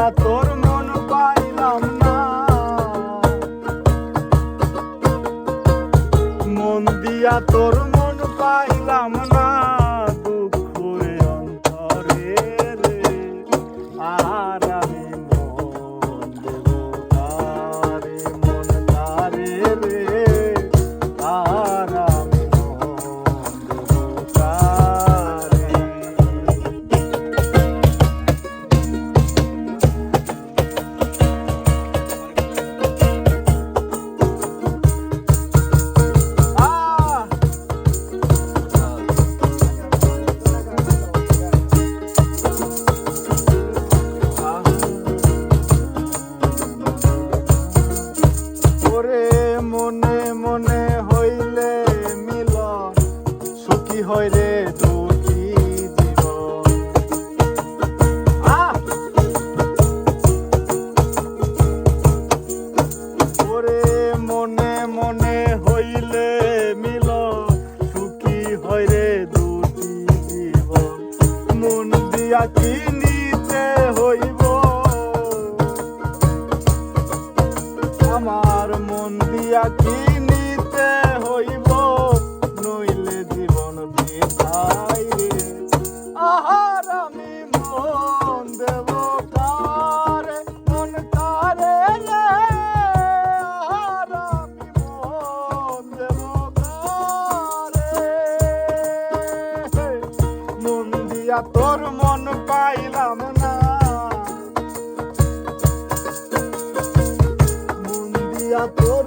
দিয়া তোর মন পাইলাম না, মন দিয়া তোর মন পাইলাম না, দুঃখ রে অন্তরে রে, আর আমি মন দেব কারে, মন কারে রে, আর আমি মন দেব কারে। মনে মনে হইলে মিলন, সুখী হয় রে দুটি জীবন। ওরে মনে মনে হইলে মিলন, সুখী হয় রে দুটি জীবন। মন দিয়া কি নিতে হইব, আমার মন দিয়া কি নিতে হইব, নইলে জীবন বৃথাই রে, আহার আমি মন দেব কারে, মন কারে রে, আহার আমি মন দেব কারে। মন দিয়া তোর মন পাইলাম না, তোর